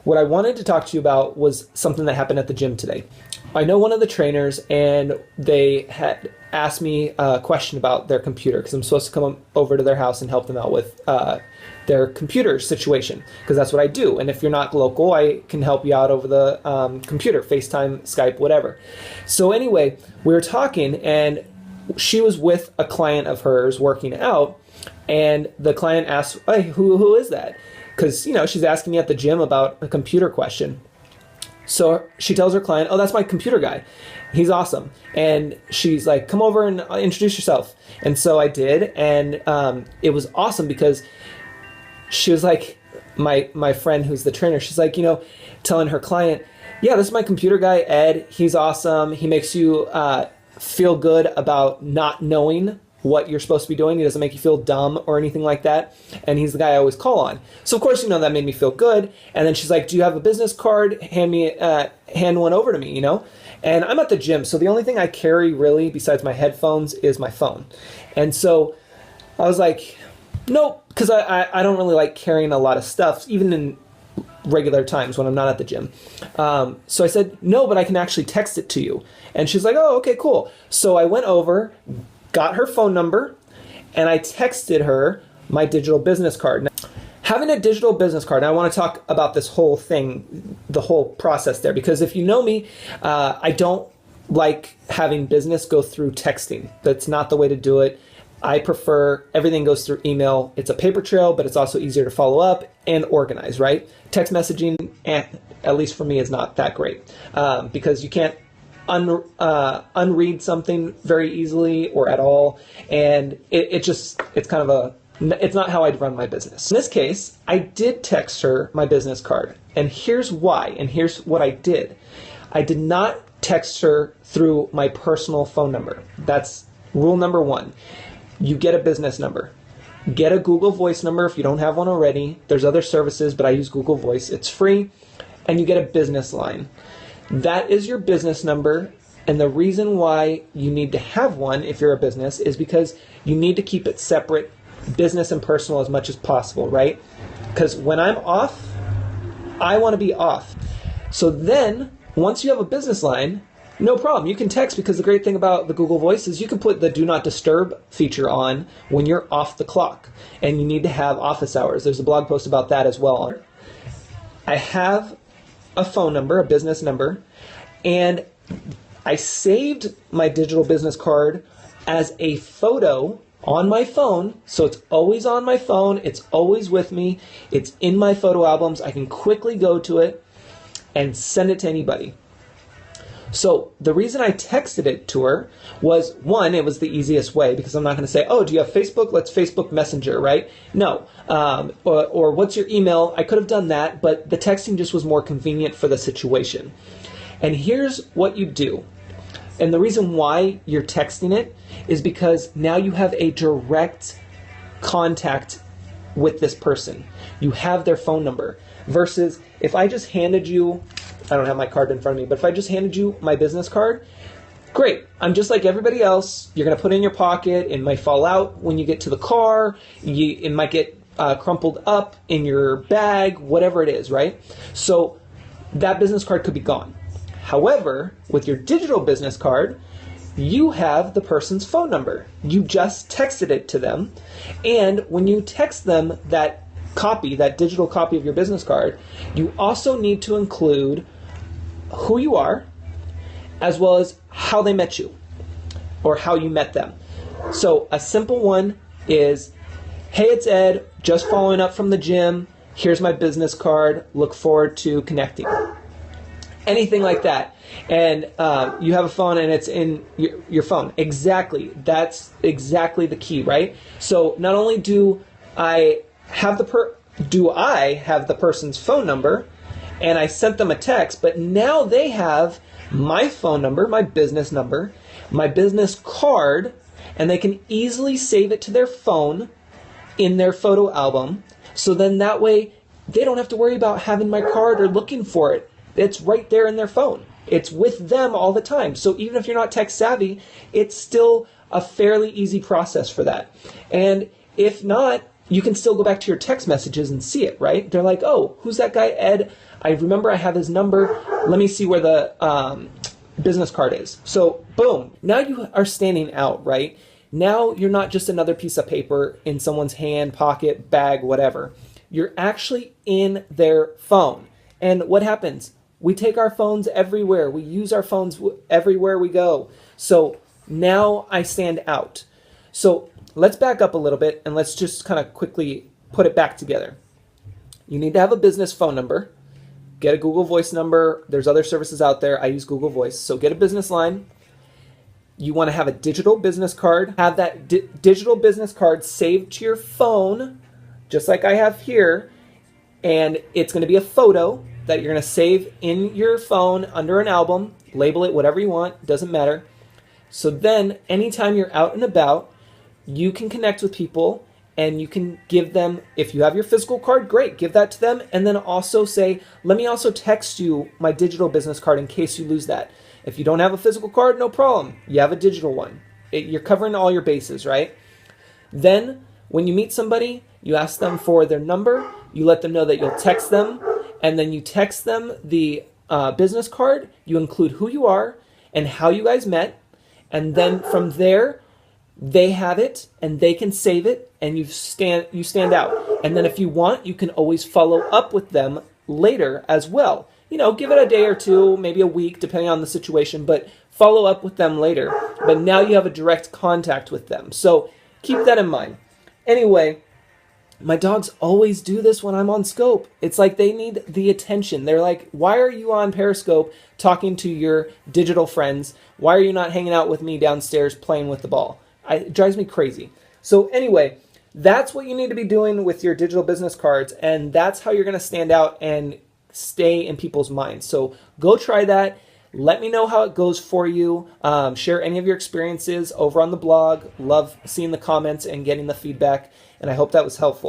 What I wanted to talk to you about was something that happened at the gym today. I know one of the trainers, and they had asked me a question about their computer because I'm supposed to come over to their house and help them out with their computer situation, because that's what I do. And if you're not local, I can help you out over the computer, FaceTime, Skype, whatever. So anyway, we were talking, and she was with a client of hers working out, and the client asked, "Hey, who is that?" Because, you know, she's asking me at the gym about a computer question. So she tells her client, "Oh, that's my computer guy. He's awesome." And she's like, "Come over and introduce yourself." And so I did, and it was awesome because she was like, my friend who's the trainer, she's like, you know, telling her client, "Yeah, this is my computer guy, Ed. He's awesome. He makes you feel good about not knowing what you're supposed to be doing. He doesn't make you feel dumb or anything like that. And he's the guy I always call on." So of course, you know, that made me feel good. And then she's like, "Do you have a business card? Hand one over to me, you know?" And I'm at the gym, so the only thing I carry really besides my headphones is my phone. And so I was like, nope, because I don't really like carrying a lot of stuff, even in regular times when I'm not at the gym. So I said, "No, but I can actually text it to you." And she's like, "Oh, okay, cool." So I went over, got her phone number, and I texted her my digital business card. Now, having a digital business card, and I want to talk about this whole thing, the whole process there, because if you know me, I don't like having business go through texting. That's not the way to do it. I prefer everything goes through email. It's a paper trail, but it's also easier to follow up and organize, right? Text messaging, at least for me, is not that great because you can't unread something very easily or at all, and it's kind of it's not how I'd run my business. In this case, I did text her my business card, and here's why, and here's what I did. I did not text her through my personal phone number. That's rule number one. You get a business number. Get a Google Voice number if you don't have one already. There's other services, but I use Google Voice. It's free, and you get a business line. That is your business number, and the reason why you need to have one if you're a business is because you need to keep it separate, business and personal, as much as possible, right? Because when I'm off, I want to be off. So then, once you have a business line, no problem. You can text, because the great thing about the Google Voice is you can put the Do Not Disturb feature on when you're off the clock, and you need to have office hours. There's a blog post about that as well. I have a phone number, a business number, and I saved my digital business card as a photo on my phone, so it's always on my phone, it's always with me, it's in my photo albums. I can quickly go to it and send it to anybody. So the reason I texted it to her was, one, it was the easiest way, because I'm not going to say, "Oh, do you have Facebook? Let's Facebook Messenger," right? No. Or what's your email? I could have done that, but the texting just was more convenient for the situation. And here's what you do. And the reason why you're texting it is because now you have a direct contact with this person. You have their phone number. Versus if I just handed you, I don't have my card in front of me, but if I just handed you my business card, great. I'm just like everybody else. You're going to put it in your pocket. It might fall out when you get to the car. It might get crumpled up in your bag, whatever it is, right? So that business card could be gone. However, with your digital business card, you have the person's phone number. You just texted it to them. And when you text them that copy, that digital copy of your business card, you also need to include who you are, as well as how they met you, or how you met them. So a simple one is, "Hey, it's Ed, just following up from the gym. Here's my business card. Look forward to connecting." Anything like that. And you have a phone and it's in your phone. Exactly. That's exactly the key, right? So not only do I have the person's phone number, and I sent them a text, but now they have my phone number, my business number, my business card, and they can easily save it to their phone in their photo album. So then that way they don't have to worry about having my card or looking for it. It's right there in their phone. It's with them all the time. So even if you're not tech savvy, it's still a fairly easy process for that. And if not, you can still go back to your text messages and see it, right? They're like, oh, who's that guy, Ed? I remember I have his number. Let me see where the business card is. So boom, now you are standing out, right? Now you're not just another piece of paper in someone's hand, pocket, bag, whatever. You're actually in their phone. And what happens? We take our phones everywhere. We use our phones everywhere we go. So now I stand out. So let's back up a little bit and let's just kind of quickly put it back together. You need to have a business phone number. Get a Google Voice number. There's other services out there. I use Google Voice. So get a business line. You want to have a digital business card. Have that digital business card saved to your phone, just like I have here. And it's going to be a photo that you're going to save in your phone under an album. Label it whatever you want. Doesn't matter. So then anytime you're out and about, you can connect with people and you can give them, if you have your physical card, great, give that to them. And then also say, let me also text you my digital business card in case you lose that. If you don't have a physical card, no problem. You have a digital one. You're covering all your bases, right? Then when you meet somebody, you ask them for their number. You let them know that you'll text them. And then you text them the business card. You include who you are and how you guys met. And then from there, they have it and they can save it and you stand out. And then if you want, you can always follow up with them later as well. You know, give it a day or two, maybe a week, depending on the situation, but follow up with them later. But now you have a direct contact with them. So keep that in mind. Anyway, my dogs always do this when I'm on Scope. It's like they need the attention. They're like, why are you on Periscope talking to your digital friends? Why are you not hanging out with me downstairs playing with the ball? It drives me crazy. So anyway, that's what you need to be doing with your digital business cards. And that's how you're going to stand out and stay in people's minds. So go try that. Let me know how it goes for you. Share any of your experiences over on the blog. Love seeing the comments and getting the feedback. And I hope that was helpful.